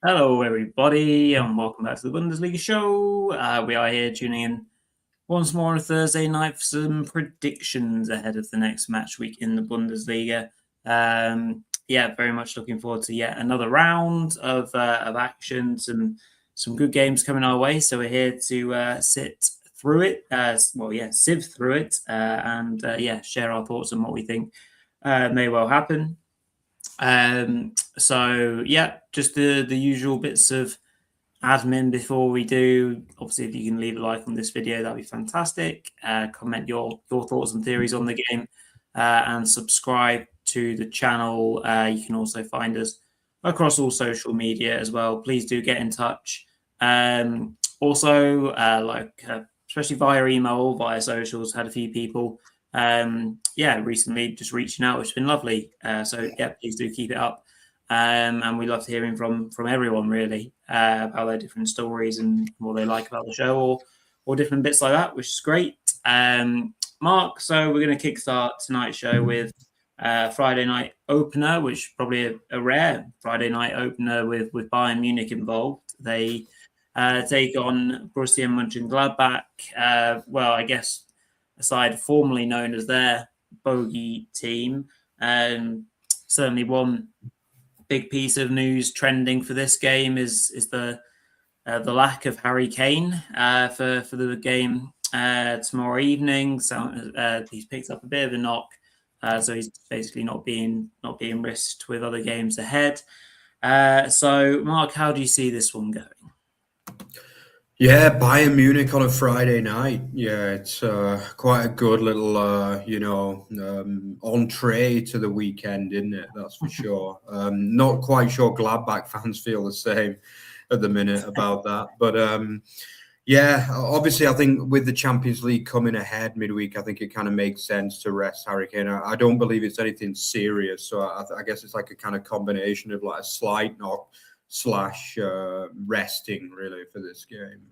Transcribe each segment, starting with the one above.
Hello, everybody, and welcome back to the Bundesliga Show. We are here tuning in once more on a Thursday night for some predictions ahead of the next match week in the Bundesliga. Very much looking forward to yet another round of action. Some good games coming our way. So we're here to sit through it. Sieve through it, and share our thoughts on what we think may well happen. Just the usual bits of admin before we do. Obviously, if you can leave a like on this video, that'd be fantastic. Comment your thoughts and theories on the game, and subscribe to the channel. You can also find us across all social media as well. Please do get in touch. Especially via email or via socials, had a few people recently just reaching out, which has been lovely. Please do keep it up. And we loved hearing from everyone really about their different stories and what they like about the show or different bits like that, which is great. Mark, so we're going to kickstart tonight's show with Friday night opener, which is probably a rare Friday night opener with Bayern Munich involved. They take on Borussia Mönchengladbach. I guess a side formerly known as their bogey team. Certainly one big piece of news trending for this game is the lack of Harry Kane for the game tomorrow evening. So he's picked up a bit of a knock, so he's basically not being risked with other games ahead. So, Mark, how do you see this one going? Yeah, Bayern Munich on a Friday night. Yeah, it's quite a good little, entree to the weekend, isn't it? That's for sure. Not quite sure Gladbach fans feel the same at the minute about that. But obviously, I think with the Champions League coming ahead midweek, I think it kind of makes sense to rest Harry Kane. I don't believe it's anything serious. So I guess it's like a kind of combination of like a slight knock / resting really for this game.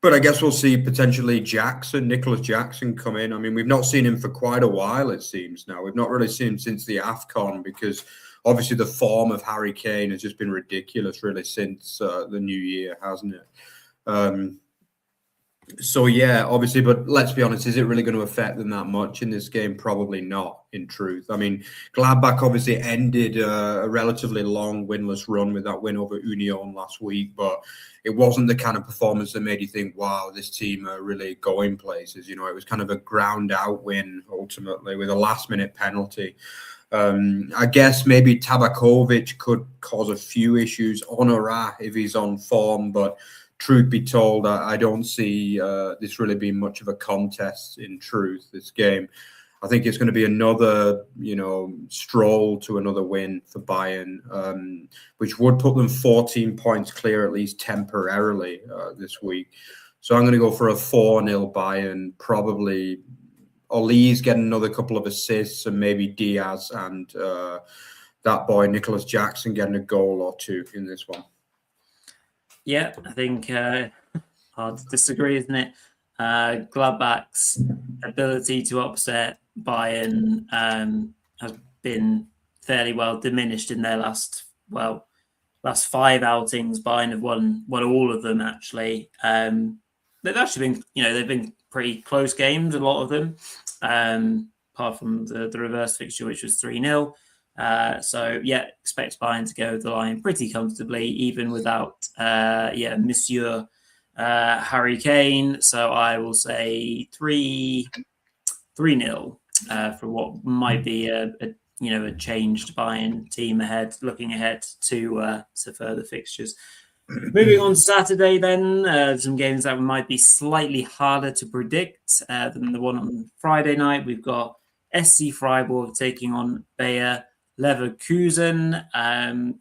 But I guess we'll see potentially Nicholas Jackson come in. I mean, we've not seen him for quite a while, it seems now. We've not really seen him since the AFCON because obviously the form of Harry Kane has just been ridiculous really since the new year, hasn't it? Obviously, but let's be honest, is it really going to affect them that much in this game? Probably not, in truth. I mean, Gladbach obviously ended a relatively long winless run with that win over Union last week, but it wasn't the kind of performance that made you think, wow, this team are really going places. You know, it was kind of a ground out win, ultimately, with a last-minute penalty. I guess maybe Tabakovic could cause a few issues on Honorat if he's on form, but truth be told, I don't see this really being much of a contest in truth, this game. I think it's going to be another, stroll to another win for Bayern, which would put them 14 points clear, at least temporarily this week. So I'm going to go for a 4-0 Bayern, probably Oli's getting another couple of assists and maybe Diaz and that boy, Nicholas Jackson, getting a goal or two in this one. Yeah, I think hard to disagree, isn't it? Gladbach's ability to upset Bayern has been fairly well diminished in their last 5 outings. Bayern have won all of them actually. They've actually been, they've been pretty close games, a lot of them, apart from the reverse fixture, which was 3-0. Expect Bayern to go the line pretty comfortably, even without Monsieur Harry Kane. So I will say 3-0 for what might be a changed Bayern team looking ahead to further fixtures. Moving on Saturday, then some games that might be slightly harder to predict than the one on Friday night. We've got SC Freiburg taking on Bayer Leverkusen. A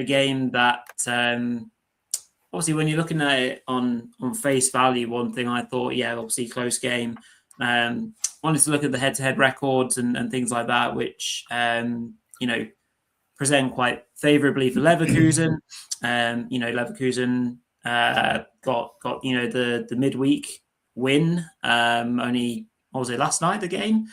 game that obviously when you're looking at it on face value, one thing I thought, obviously close game. Wanted to look at the head-to-head records and things like that, which present quite favourably for Leverkusen. Leverkusen got the midweek win. Only, what was it, last night, the game?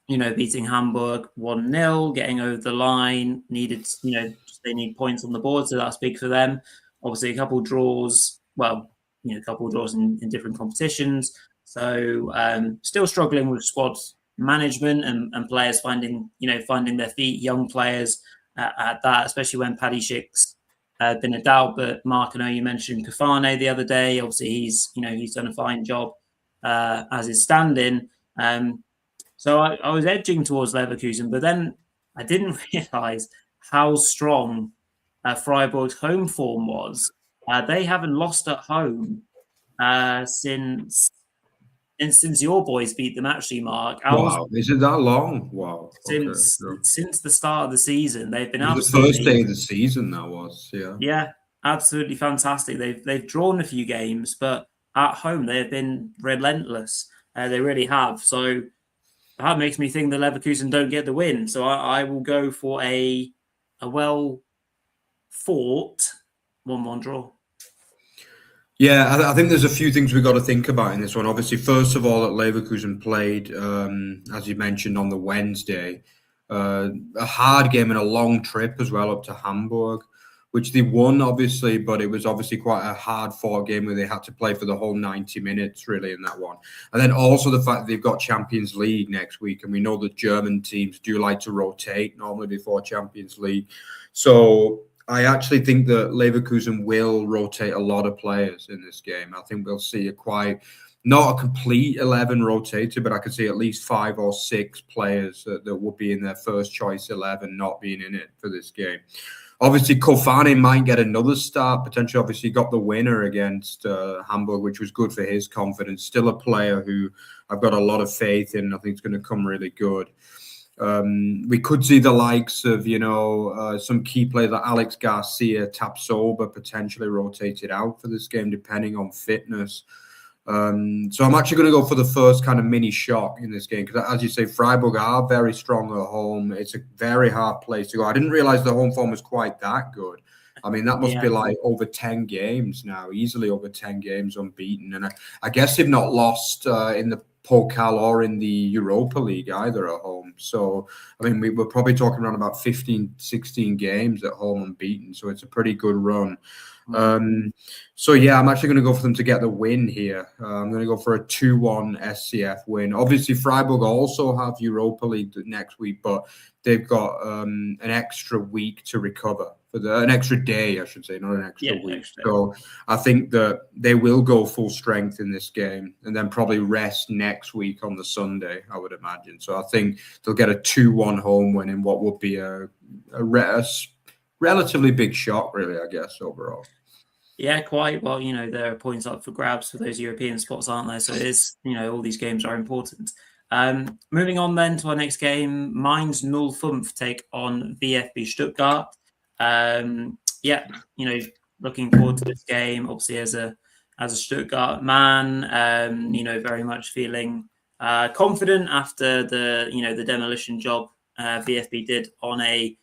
beating Hamburg 1-0, getting over the line, needed, they need points on the board, so that's big for them. Obviously, a couple of draws, a couple of draws in different competitions. So still struggling with squad management and players finding their feet, young players at that, especially when Paddy Schick's been a doubt. But Mark, I know you mentioned Kafane the other day. Obviously, he's done a fine job as his stand-in. So I was edging towards Leverkusen, but then I didn't realise how strong Freiburg's home form was. They haven't lost at home since your boys beat them. Actually, Mark, Wow, is it that long? Wow. Since the start of the season, they've been the first day of the season. That was absolutely fantastic. They've drawn a few games, but at home they have been relentless. They really have. So that makes me think the Leverkusen don't get the win. So I will go for a well fought 1-1 draw. Yeah, I think there's a few things we've got to think about in this one. Obviously, first of all, that Leverkusen played, as you mentioned, on the Wednesday, a hard game and a long trip as well up to Hamburg, which they won, obviously, but it was obviously quite a hard-fought game where they had to play for the whole 90 minutes, really, in that one. And then also the fact that they've got Champions League next week, and we know that German teams do like to rotate normally before Champions League. So I actually think that Leverkusen will rotate a lot of players in this game. I think we'll see not a complete 11 rotated, but I could see at least 5 or 6 players that will be in their first choice 11 not being in it for this game. Obviously, Kofane might get another start. Potentially, obviously, got the winner against Hamburg, which was good for his confidence. Still a player who I've got a lot of faith in. I think it's going to come really good. We could see the likes of, some key players like Alex Garcia, Tapsoba potentially rotated out for this game, depending on fitness. So I'm actually going to go for the first kind of mini shock in this game because, as you say, Freiburg are very strong at home. It's a very hard place to go. I didn't realize the home form was quite that good. I mean, that must be like over 10 games now, easily over 10 games unbeaten. And I guess they've not lost in the Pokal or in the Europa League either at home. So, I mean, we're probably talking around about 15, 16 games at home unbeaten. So it's a pretty good run. So, yeah, I'm actually going to go for them to get the win here. I'm going to go for a 2-1 SCF win. Obviously, Freiburg also have Europa League next week, but they've got an extra week to recover. An extra day, I should say, not an extra week. So I think that they will go full strength in this game and then probably rest next week on the Sunday, I would imagine. So I think they'll get a 2-1 home win in what would be a relatively big shock, really, I guess, overall. Yeah, quite. Well, there are points up for grabs for those European spots, aren't there? So it is, all these games are important. Moving on then to our next game, Mainz 05 take on VfB Stuttgart. Looking forward to this game. Obviously, as a Stuttgart man, very much feeling confident after the demolition job VfB did on a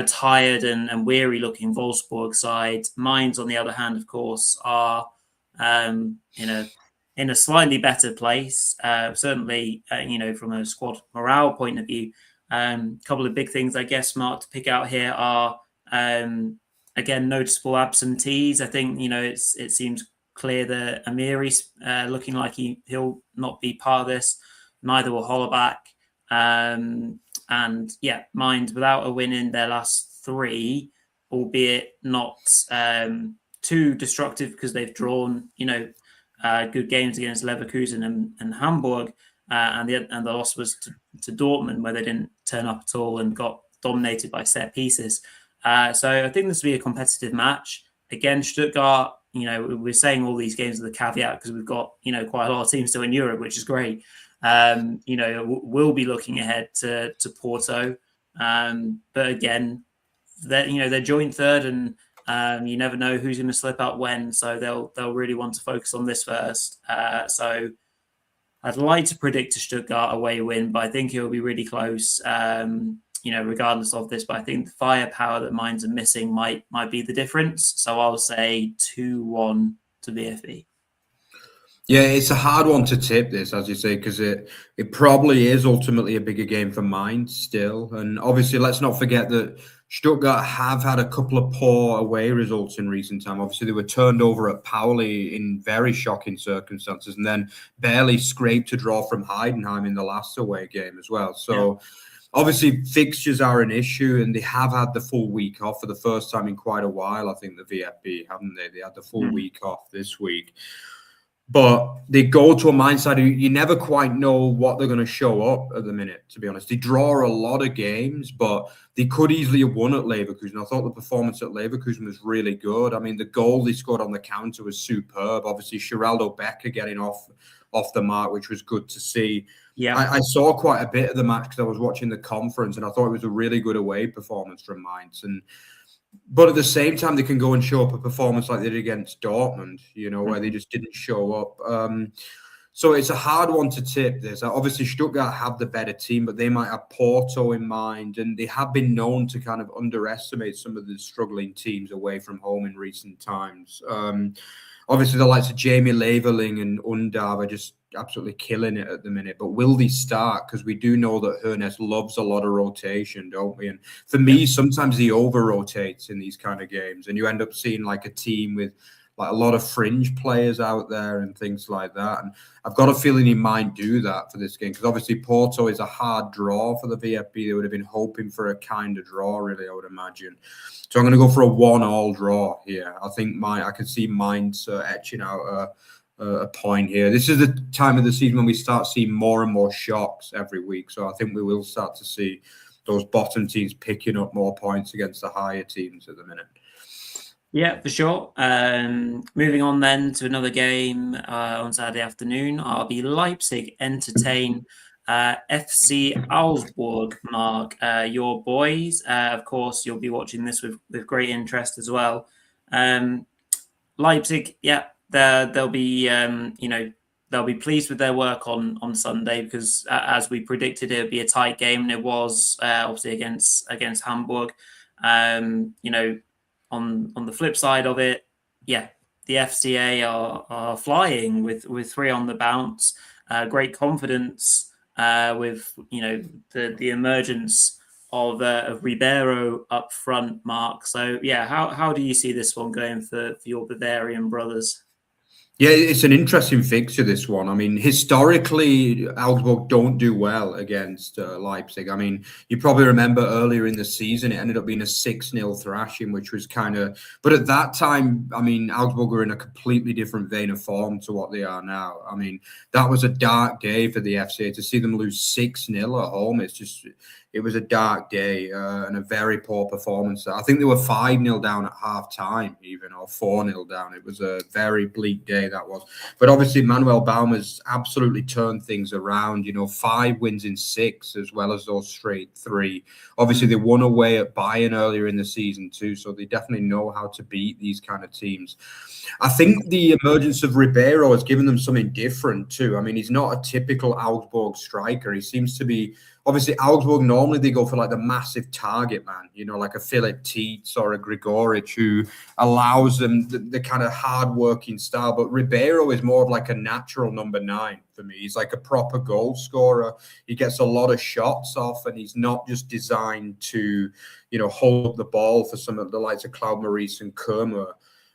tired and weary looking Wolfsburg side. Mainz, on the other hand, of course, are in a slightly better place. Certainly, from a squad morale point of view. A couple of big things, I guess, Mark, to pick out here are again noticeable absentees. I think it seems clear that Amiri's looking like he'll not be part of this. Neither will Hollerbach. And yeah, Mainz without a win in their last 3, albeit not too destructive because they've drawn good games against Leverkusen and Hamburg, and the loss was to Dortmund where they didn't turn up at all and got dominated by set pieces. So I think this will be a competitive match. Again, Stuttgart, we're saying all these games with a caveat because we've got, quite a lot of teams still in Europe, which is great. We'll be looking ahead to Porto. But again, they're joint third and you never know who's going to slip up when. So they'll really want to focus on this first. So I'd like to predict a Stuttgart away win, but I think it'll be really close. Regardless of this, but I think the firepower that Mainz are missing might be the difference. So I'll say 2-1 to VfB. Yeah, it's a hard one to tip this, as you say, because it probably is ultimately a bigger game for Mainz still. And obviously, let's not forget that Stuttgart have had a couple of poor away results in recent time. Obviously, they were turned over at Pauli in very shocking circumstances, and then barely scraped a draw from Heidenheim in the last away game as well. So obviously, fixtures are an issue, and they have had the full week off for the first time in quite a while. I think the VfB, haven't they? They had the full week off this week. But they go to a Mainz side who you never quite know what they're going to show up at the minute, to be honest. They draw a lot of games, but they could easily have won at Leverkusen. I thought the performance at Leverkusen was really good. I mean, the goal they scored on the counter was superb. Obviously, Geraldo Becker getting off the mark, which was good to see. Yeah, I saw quite a bit of the match because I was watching the conference, and I thought it was a really good away performance from Mainz. But at the same time, they can go and show up a performance like they did against Dortmund, where they just didn't show up. So it's a hard one to tip this. Obviously, Stuttgart have the better team, but they might have Porto in mind, and they have been known to kind of underestimate some of the struggling teams away from home in recent times. Obviously, the likes of Jamie Leveling and Undav are just absolutely killing it at the minute. But will they start? Because we do know that Hernes loves a lot of rotation, don't we? And for me, sometimes he over-rotates in these kind of games. And you end up seeing like a team with like a lot of fringe players out there and things like that. And I've got a feeling he might do that for this game. Because obviously Porto is a hard draw for the VfB. They would have been hoping for a kind of draw, really, I would imagine. So I'm going to go for a 1-1 draw here. I think I can see Mainz etching out a point here. This is the time of the season when we start seeing more and more shocks every week. So I think we will start to see those bottom teams picking up more points against the higher teams at the minute. Yeah, for sure. Moving on then to another game on Saturday afternoon. RB Leipzig entertain FC Augsburg, Mark. Your boys. Of course, you'll be watching this with great interest as well. Leipzig, yeah, they'll be they'll be pleased with their work on Sunday because as we predicted, it would be a tight game, and it was obviously against Hamburg. On the flip side of it, yeah, the FCA are flying with 3 on the bounce. Great confidence with the emergence of Ribeiro up front, Mark. So yeah, how do you see this one going for your Bavarian brothers? Yeah, it's an interesting fixture, this one. I mean, historically, Augsburg don't do well against Leipzig. I mean, you probably remember earlier in the season, it ended up being a 6-0 thrashing, which was kind of... But at that time, I mean, Augsburg were in a completely different vein of form to what they are now. I mean, that was a dark day for the FCA. To see them lose 6-0 at home, it was a dark day and a very poor performance. I think they were 5-0 down at half time, even, or 4-0 down. It was a very bleak day, that was. But obviously, Manuel Baumer's absolutely turned things around. 5 wins in 6, as well as those straight 3. Obviously, they won away at Bayern earlier in the season too, so they definitely know how to beat these kind of teams. I think the emergence of Ribeiro has given them something different too. I mean, he's not a typical Augsburg striker. He seems to be... Obviously, Augsburg, normally they go for like the massive target man, like a Philip Tietz or a Grigoric, who allows them the kind of hard-working style. But Ribeiro is more of like a natural number 9 for me. He's like a proper goal scorer. He gets a lot of shots off, and he's not just designed to, hold up the ball for some of the likes of Claude Maurice and Kermer.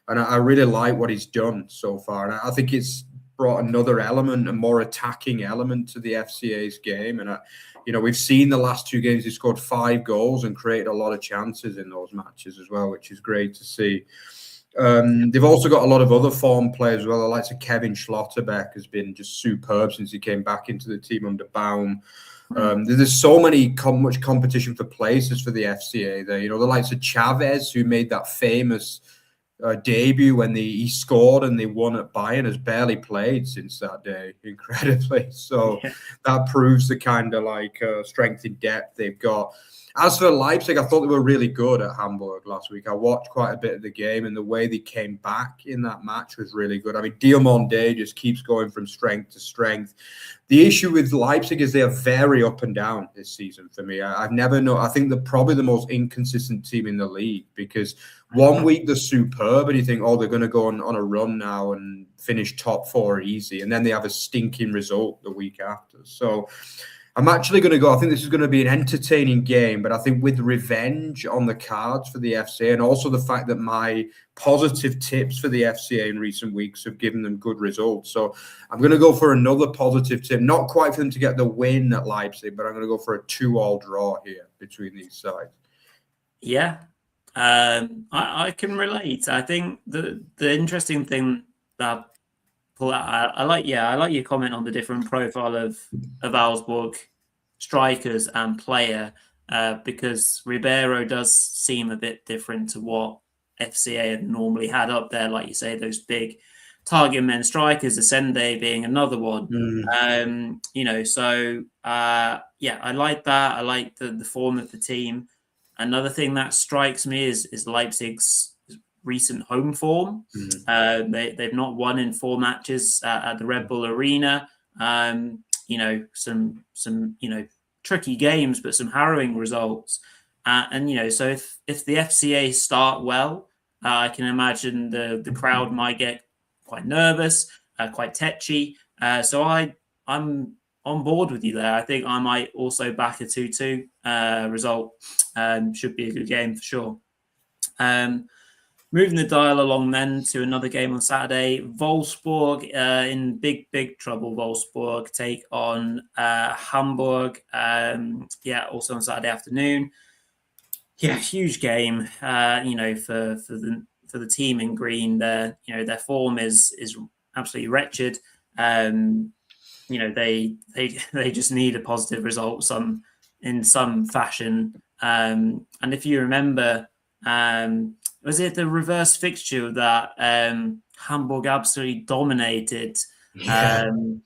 And I really like what he's done so far. And I think it's brought another element, a more attacking element to the FCA's game. And, we've seen the last 2 games, he scored 5 goals and created a lot of chances in those matches as well, which is great to see. They've also got a lot of other form players as well. The likes of Kevin Schlotterbeck has been just superb since he came back into the team under Baum. There's so much competition for places for the FCA there. The likes of Chavez, who made that famous debut when he scored and they won at Bayern, has barely played since that day, incredibly. So that proves the kind of like strength in depth they've got. As for Leipzig, I thought they were really good at Hamburg last week. I watched quite a bit of the game, and the way they came back in that match was really good. I mean, Diomande just keeps going from strength to strength. The issue with Leipzig is they are very up and down this season for me. I've never known. I think they're probably the most inconsistent team in the league, because one week they're superb and you think, oh, they're going to go on a run now and finish top 4 easy. And then they have a stinking result the week after. So I'm actually going to go. I think this is going to be an entertaining game, but I think with revenge on the cards for the FCA, and also the fact that my positive tips for the FCA in recent weeks have given them good results. So I'm going to go for another positive tip, not quite for them to get the win at Leipzig, but I'm going to go for a 2-2 draw here between these sides. Yeah, I can relate. I think the interesting thing that I like your comment on the different profile of Augsburg strikers and player, because Ribeiro does seem a bit different to what FCA had normally had up there. Like you say, those big target men strikers, Ascende being another one. So I like that. I like the form of the team. Another thing that strikes me is Leipzig's recent home form. They've not won in 4 matches at the Red Bull Arena. Some tricky games, but some harrowing results. So if the FCA start well, I can imagine the crowd might get quite nervous, quite tetchy. So I'm on board with you there. I think I might also back a 2-2 result. Should be a good game for sure. Moving the dial along then to another game on Saturday. Wolfsburg in big trouble. Wolfsburg take on Hamburg. Also on Saturday afternoon. Yeah, huge game. For the team in green, their form is absolutely wretched. They just need a positive result in some fashion. And if you remember, was it the reverse fixture that Hamburg absolutely dominated? In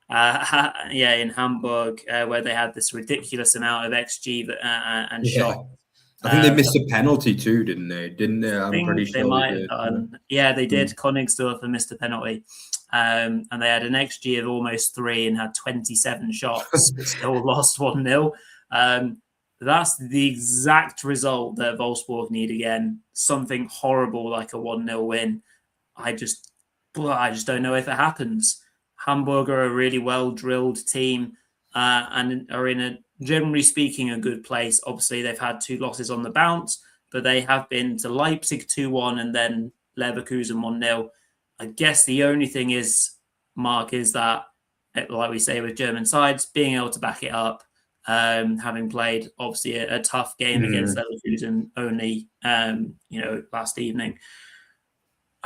Hamburg, where they had this ridiculous amount of XG and shot. I think they missed a penalty too, didn't they? I'm pretty sure they might have done. Yeah, they did. Königsdorfer missed a penalty. And they had an XG of almost 3 and had 27 shots, but still lost 1-0. That's the exact result that Wolfsburg need again. Something horrible like a 1-0 win. I just don't know if it happens. Hamburg are a really well-drilled team and are in a, generally speaking, a good place. Obviously, they've had 2 losses on the bounce, but they have been to Leipzig 2-1 and then Leverkusen 1-0. I guess the only thing is, Mark, is that, like we say with German sides, being able to back it up, having played obviously a tough game against Leverkusen only, last evening.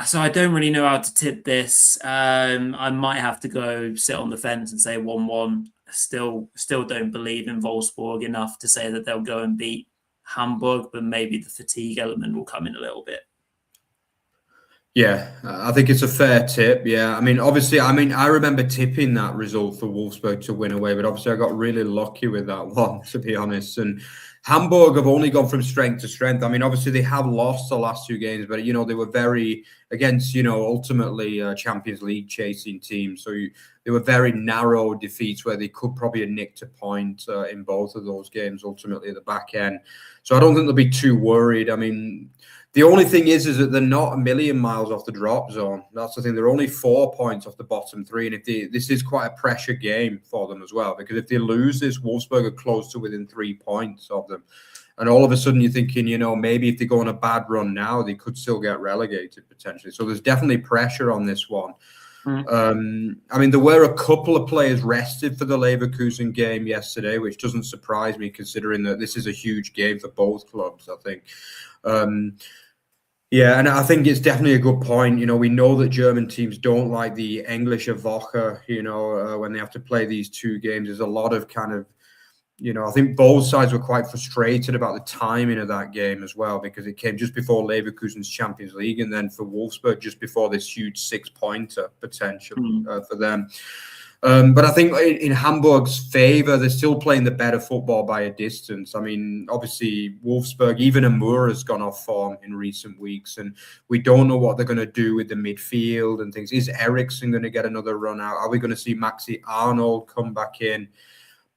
So I don't really know how to tip this. I might have to go sit on the fence and say 1-1. Still don't believe in Wolfsburg enough to say that they'll go and beat Hamburg, but maybe the fatigue element will come in a little bit. Yeah, I think it's a fair tip. Yeah, I remember tipping that result for Wolfsburg to win away, but obviously I got really lucky with that one, to be honest. And Hamburg have only gone from strength to strength. I mean, obviously they have lost the last 2 games, but, they were very against, ultimately Champions League chasing teams. So they were very narrow defeats where they could probably have nicked a point in both of those games, ultimately at the back end. So I don't think they'll be too worried. I mean, the only thing is that they're not a million miles off the drop zone. That's the thing. They're only 4 points off the bottom 3. And this is quite a pressure game for them as well, because if they lose this, Wolfsburg are close to within 3 points of them. And all of a sudden you're thinking, maybe if they go on a bad run now, they could still get relegated potentially. So there's definitely pressure on this one. There were a couple of players rested for the Leverkusen game yesterday, which doesn't surprise me considering that this is a huge game for both clubs, I think. And I think it's definitely a good point. We know that German teams don't like the Englische Woche, when they have to play these 2 games. There's a lot of kind of, I think both sides were quite frustrated about the timing of that game as well, because it came just before Leverkusen's Champions League, and then for Wolfsburg just before this huge 6-pointer potential for them. But I think in Hamburg's favour, they're still playing the better football by a distance. I mean, obviously, Wolfsburg, even Amur has gone off form in recent weeks, and we don't know what they're going to do with the midfield and things. Is Eriksson going to get another run out? Are we going to see Maxi Arnold come back in?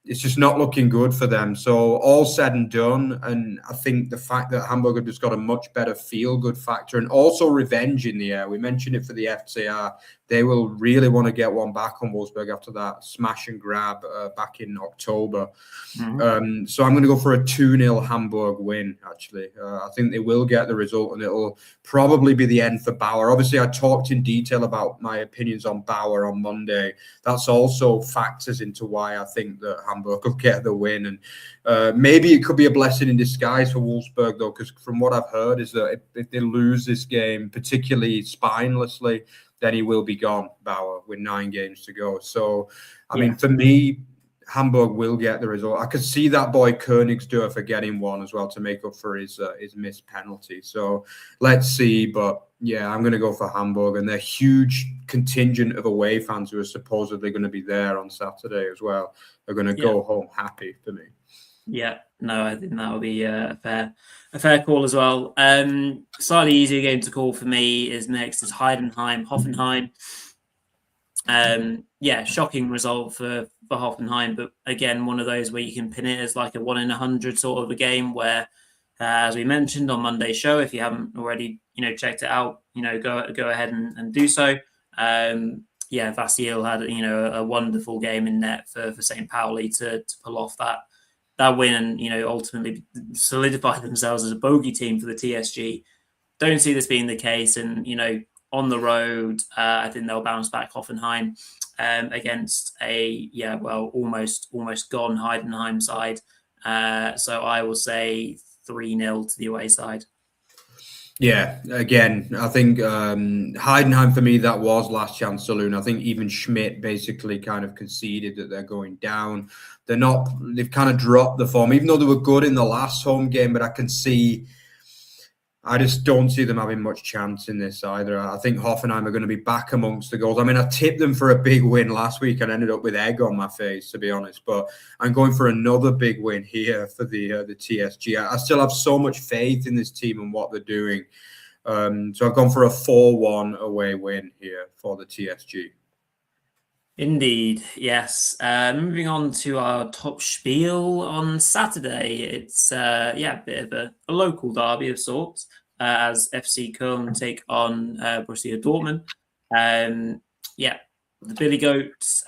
It's just not looking good for them. So all said and done, and I think the fact that Hamburg have just got a much better feel-good factor and also revenge in the air. We mentioned it for the FCR. They will really want to get one back on Wolfsburg after that smash and grab back in October. Mm-hmm. So I'm going to go for a 2-0 Hamburg win, actually. I think they will get the result, and it'll probably be the end for Bauer. Obviously, I talked in detail about my opinions on Bauer on Monday. That's also factors into why I think that Hamburg will get the win. And maybe it could be a blessing in disguise for Wolfsburg, though, because from what I've heard is that if they lose this game, particularly spinelessly, then he will be gone, Bauer, with 9 games to go. So, I mean, for me, Hamburg will get the result. I could see that boy Königsdörfer getting one as well to make up for his missed penalty. So let's see. But yeah, I'm going to go for Hamburg, and their huge contingent of away fans who are supposedly going to be there on Saturday as well are going to go home happy for me. Yeah, no, I think that will be a fair call as well. Slightly easier game to call for me is next is Heidenheim, Hoffenheim. Shocking result for Hoffenheim, but again, one of those where you can pin it as like a 1 in 100 sort of a game where, as we mentioned on Monday's show, if you haven't already, checked it out, go ahead and do so. Vasil had, a wonderful game in net for St. Pauli to pull off that win and, ultimately solidify themselves as a bogey team for the TSG. Don't see this being the case. And, on the road, I think they'll bounce back Hoffenheim against a, almost gone Heidenheim side. So I will say 3-0 to the away side. Yeah, again, I think Heidenheim, for me, that was last chance saloon. I think even Schmidt basically kind of conceded that they're going down. They've kind of dropped the form, even though they were good in the last home game, but I just don't see them having much chance in this either. I think Hoffenheim are going to be back amongst the goals. I mean, I tipped them for a big win last week and ended up with egg on my face, to be honest. But I'm going for another big win here for the TSG. I still have so much faith in this team and what they're doing. So I've gone for a 4-1 away win here for the TSG. Indeed, yes. Moving on to our top spiel on Saturday. It's a bit of a local derby of sorts as FC Köln take on Borussia Dortmund. The Billy Goats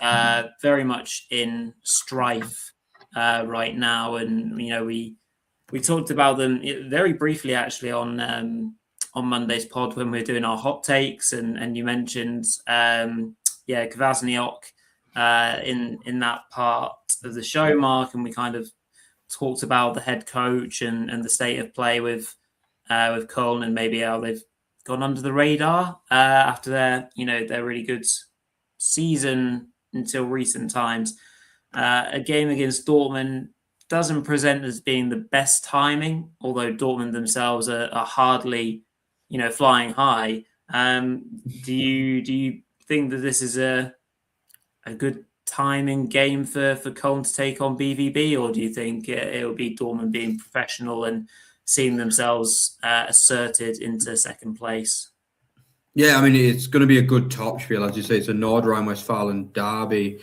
very much in strife right now, and we talked about them very briefly actually on Monday's pod when we were doing our hot takes, and you mentioned. Kvasniok in that part of the show, Mark, and we kind of talked about the head coach and the state of play with Köln and maybe how they've gone under the radar after their really good season until recent times. A game against Dortmund doesn't present as being the best timing, although Dortmund themselves are hardly flying high. Do you think that this is a good timing game for Köln to take on BVB, or do you think it'll be Dortmund being professional and seeing themselves asserted into second place? Yeah, I mean, it's going to be a good top spiel, as you say. It's a Nord Rhine-Westphalen derby.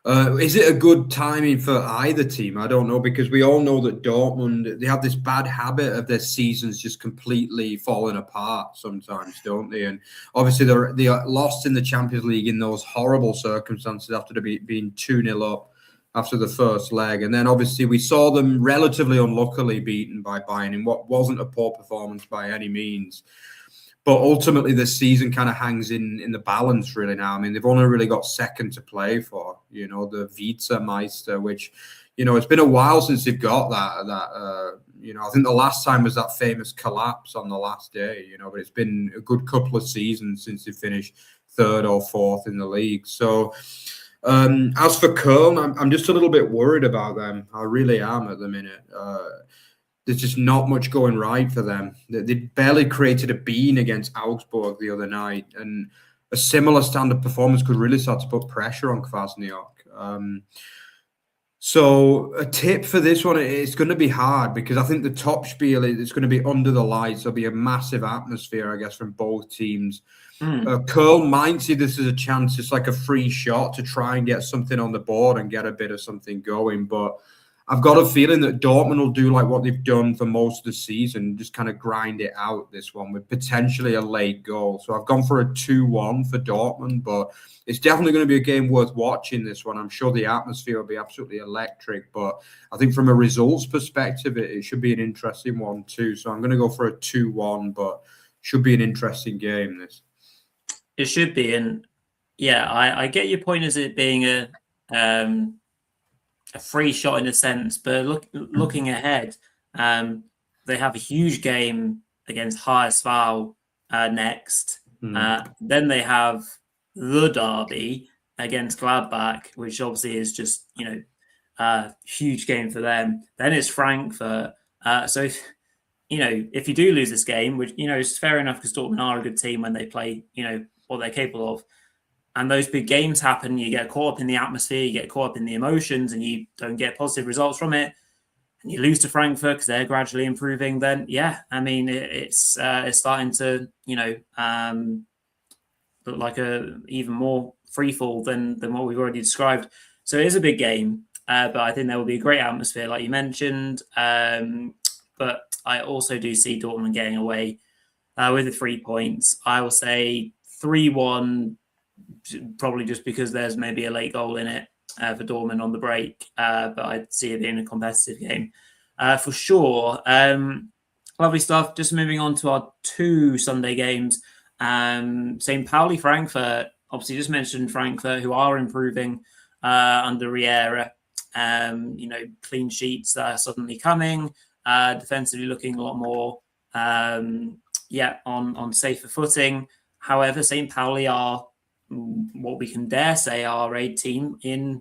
Is it a good timing for either team? I don't know, because we all know that Dortmund, they have this bad habit of their seasons just completely falling apart sometimes, don't they? And obviously they are lost in the Champions League in those horrible circumstances after being 2-0 up after the first leg. And then obviously we saw them relatively unluckily beaten by Bayern in what wasn't a poor performance by any means. But ultimately, the season kind of hangs in the balance really now. I mean, they've only really got second to play for, the Vizemeister, which, it's been a while since they've got that. I think the last time was that famous collapse on the last day, but it's been a good couple of seasons since they finished third or fourth in the league. So as for Köln, I'm just a little bit worried about them. I really am at the minute. There's just not much going right for them. They barely created a bean against Augsburg the other night. And a similar standard performance could really start to put pressure on Kwasniok. So a tip for this one, it's going to be hard because I think the top spiel is going to be under the lights. There'll be a massive atmosphere, I guess, from both teams. Curl might see this as a chance. It's like a free shot to try and get something on the board and get a bit of something going. But I've got a feeling that Dortmund will do like what they've done for most of the season, just kind of grind it out this one with potentially a late goal. So I've gone for a 2-1 for Dortmund, but it's definitely going to be a game worth watching, this one. I'm sure the atmosphere will be absolutely electric, but I think from a results perspective, it should be an interesting one too. So I'm going to go for a 2-1, but should be an interesting game, this. It should be. And yeah, I get your point as it being a free shot in a sense, but looking ahead, they have a huge game against HSV next. Then they have the derby against Gladbach, which obviously is just, a huge game for them. Then it's Frankfurt. So if you do lose this game, which, is fair enough because Dortmund are a good team when they play, what they're capable of. And those big games happen, you get caught up in the atmosphere, you get caught up in the emotions, and you don't get positive results from it, and you lose to Frankfurt because they're gradually improving, then, yeah, I mean, it's starting to, look like a even more free fall than what we've already described. So it is a big game, but I think there will be a great atmosphere, like you mentioned. But I also do see Dortmund getting away with the 3 points. I will say 3-1, probably just because there's maybe a late goal in it for Dortmund on the break. But I see it being a competitive game for sure. Lovely stuff. Just moving on to our 2 Sunday games. St. Pauli, Frankfurt. Obviously, just mentioned Frankfurt, who are improving under Riera. Clean sheets that are suddenly coming. Defensively looking a lot more, on safer footing. However, St. Pauli are what we can dare say are a team in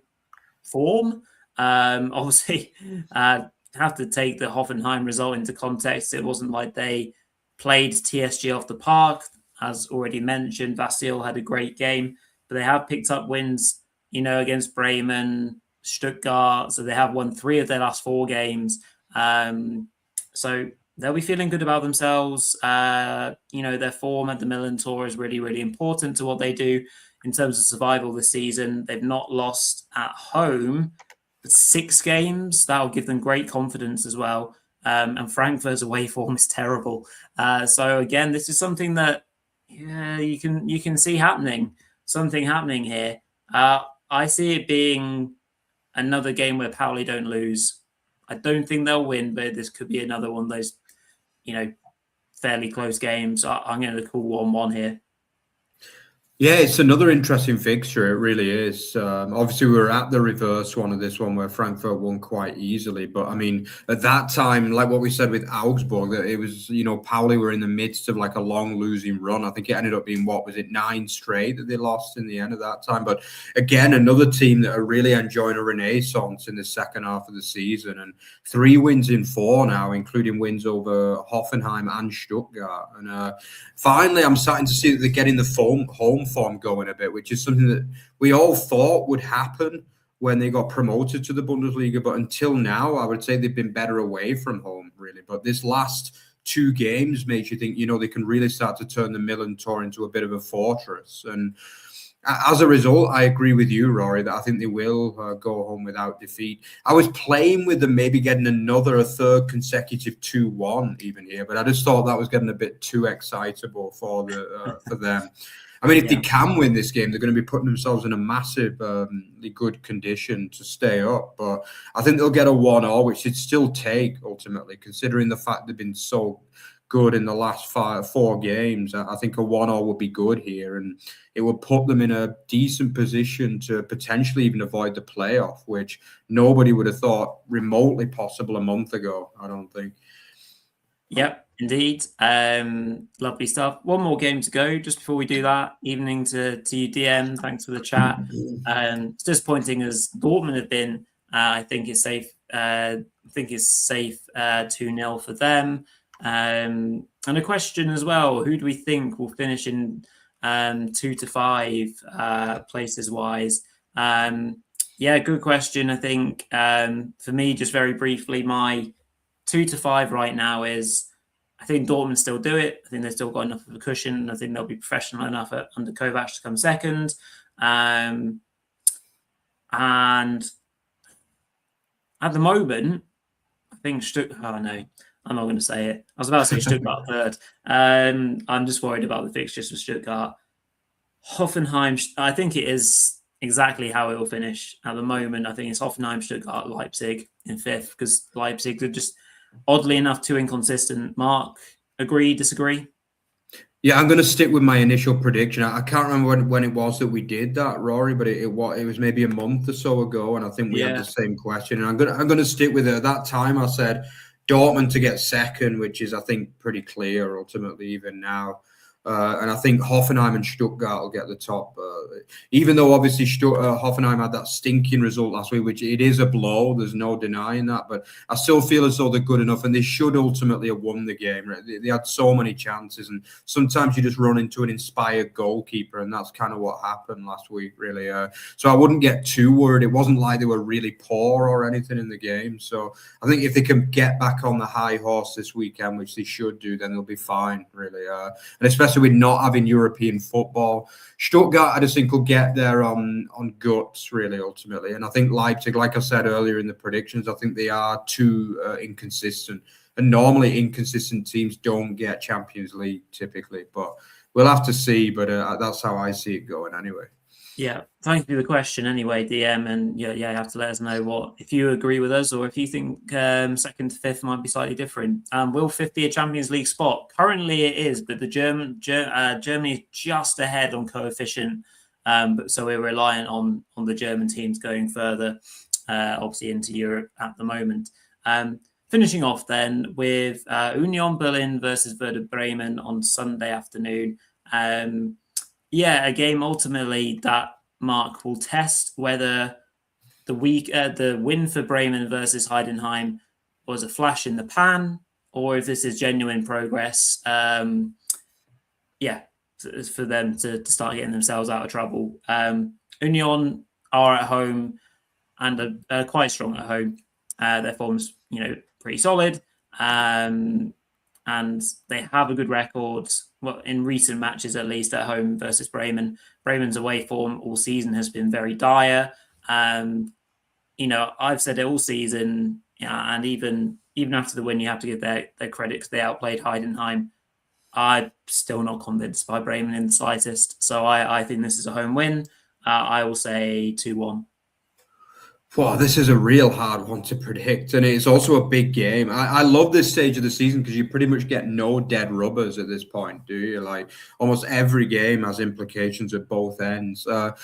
form. Obviously, have to take the Hoffenheim result into context. It wasn't like they played TSG off the park. As already mentioned, Vasil had a great game, but they have picked up wins, against Bremen, Stuttgart. So they have won 3 of their last 4 games. So they'll be feeling good about themselves. Their form at the Milan Tour is really, really important to what they do in terms of survival this season. They've not lost at home for 6 games. That'll give them great confidence as well. And Frankfurt's away form is terrible. So again, this is something that you can see happening. Something happening here. I see it being another game where Pauli don't lose. I don't think they'll win, but this could be another one of those, fairly close games. I'm going to call 1-1 here. Yeah, it's another interesting fixture. It really is. Obviously, we were at the reverse one of this one where Frankfurt won quite easily. But I mean, at that time, like what we said with Augsburg, that it was, Pauli were in the midst of like a long losing run. I think it ended up being, 9 straight that they lost in the end of that time. But again, another team that are really enjoying a renaissance in the second half of the season. And 3 wins in 4 now, including wins over Hoffenheim and Stuttgart. And finally, I'm starting to see that they're getting the home form going a bit, which is something that we all thought would happen when they got promoted to the Bundesliga. But until now, I would say they've been better away from home, really. But this last 2 games makes you think, they can really start to turn the Milan Tour into a bit of a fortress. And as a result, I agree with you, Rory, that I think they will go home without defeat. I was playing with them maybe getting a third consecutive 2-1 even here, but I just thought that was getting a bit too excitable for them. I mean, if they can win this game, they're going to be putting themselves in a massively good condition to stay up. But I think they'll get a 1-0, which should still take, ultimately, considering the fact they've been so good in the last 4 games. I think a 1-0 would be good here, and it would put them in a decent position to potentially even avoid the playoff, which nobody would have thought remotely possible a month ago, I don't think. Yep, indeed. Lovely stuff. One more game to go. Just before we do that, evening to you, DM. Thanks for the chat. It's disappointing as Dortmund have been. I think it's safe. 2-0 for them. And a question as well: who do we think will finish in 2 to 5 places wise. Yeah, good question. I think for me, just very briefly, my 2 to 5 right now is I think Dortmund still do it. I think they've still got enough of a cushion. I think they'll be professional enough under Kovac to come second. And at the moment, I think Stuttgart. Oh no, I'm not going to say it. I was about to say Stuttgart third. I'm just worried about the fixtures for Stuttgart. Hoffenheim. I think it is exactly how it will finish at the moment. I think it's Hoffenheim, Stuttgart, Leipzig in fifth because Leipzig are just oddly enough too inconsistent. Mark, agree, disagree? Yeah, I'm going to stick with my initial prediction. I can't remember when it was that we did that, Rory, but it was maybe a month or so ago, and I think we had the same question. And I'm going to stick with it. At that time, I said Dortmund to get second, which is I think pretty clear ultimately even now. And I think Hoffenheim and Stuttgart will get the top. Even though obviously Hoffenheim had that stinking result last week, which it is a blow. There's no denying that. But I still feel as though they're good enough and they should ultimately have won the game. Right? They had so many chances. And sometimes you just run into an inspired goalkeeper. And that's kind of what happened last week, really. So I wouldn't get too worried. It wasn't like they were really poor or anything in the game. So I think if they can get back on the high horse this weekend, which they should do, then they'll be fine, really. And especially with not having European football. Stuttgart, I just think, will get there on guts, really, ultimately. And I think Leipzig, like I said earlier in the predictions, I think they are too inconsistent. And normally inconsistent teams don't get Champions League, typically. But we'll have to see. But that's how I see it going anyway. Yeah, thank you for the question anyway, DM. And yeah, you have to let us know if you agree with us or if you think second to fifth might be slightly different. Will fifth be a Champions League spot? Currently it is, but the Germany is just ahead on coefficient. So we're reliant on the German teams going further, obviously into Europe at the moment. Finishing off then with Union Berlin versus Werder Bremen on Sunday afternoon. Yeah, a game ultimately that Mark will test whether the win for Bremen versus Heidenheim was a flash in the pan or if this is genuine progress. For them to start getting themselves out of trouble. Union are at home and are quite strong at home. Their form's pretty solid. And they have a good record, well, in recent matches at least at home versus Bremen. Bremen's away form all season has been very dire. I've said it all season, and even after the win, you have to give their credit because they outplayed Heidenheim. I'm still not convinced by Bremen in the slightest. So I think this is a home win. I will say 2-1. Wow, this is a real hard one to predict, and it's also a big game. I love this stage of the season because you pretty much get no dead rubbers at this point, do you? Like almost every game has implications at both ends. I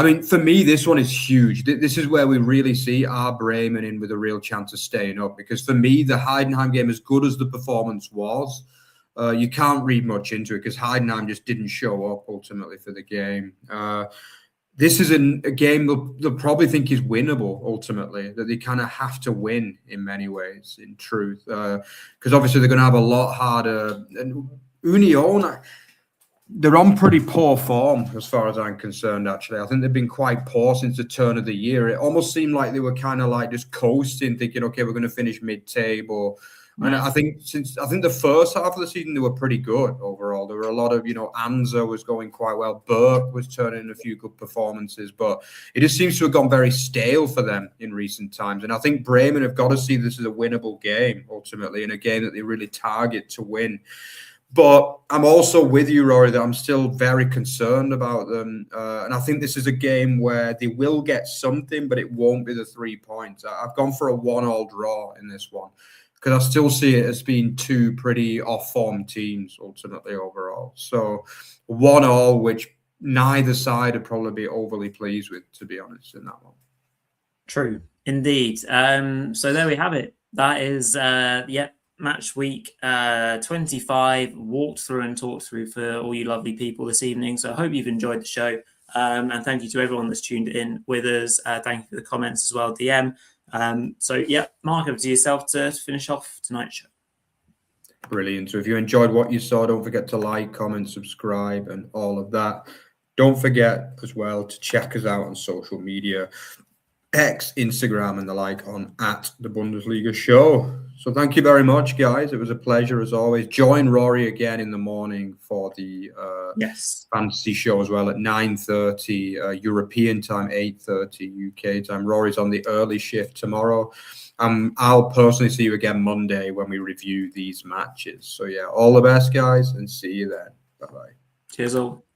mean, for me, this one is huge. This is where we really see our Bremen in with a real chance of staying up. Because for me, the Heidenheim game, as good as the performance was, you can't read much into it because Heidenheim just didn't show up ultimately for the game. This is a game they'll probably think is winnable ultimately, that they kind of have to win in many ways, in truth. Because obviously they're going to have a lot harder. And Union, they're on pretty poor form as far as I'm concerned, actually. I think they've been quite poor since the turn of the year. It almost seemed like they were kind of like just coasting, thinking, okay, we're going to finish mid-table. And I think the first half of the season they were pretty good overall. There were a lot of, Anza was going quite well. Burke was turning in a few good performances, but it just seems to have gone very stale for them in recent times. And I think Bremen have got to see this as a winnable game ultimately, and a game that they really target to win. But I'm also with you, Rory, that I'm still very concerned about them. And I think this is a game where they will get something, but it won't be the 3 points. I've gone for a 1-1 draw in this one, because I still see it as being two pretty off-form teams ultimately overall. So 1-1, which neither side would probably be overly pleased with, to be honest, in that one. True, indeed. So there we have it. That is, Match Week 25, walked through and talked through for all you lovely people this evening. So I hope you've enjoyed the show. And thank you to everyone that's tuned in with us. Thank you for the comments as well, DM. Mark, over to yourself to finish off tonight's show. Brilliant. So if you enjoyed what you saw, don't forget to like, comment, subscribe, and all of that. Don't forget as well to check us out on social media, X, Instagram, and the like on @the Bundesliga Show. So thank you very much, guys. It was a pleasure as always. Join Rory again in the morning for the fantasy show as well at 9:30 European time, 8:30 UK time. Rory's on the early shift tomorrow. I'll personally see you again Monday when we review these matches. So yeah, all the best, guys, and see you then. Bye-bye. Cheers all.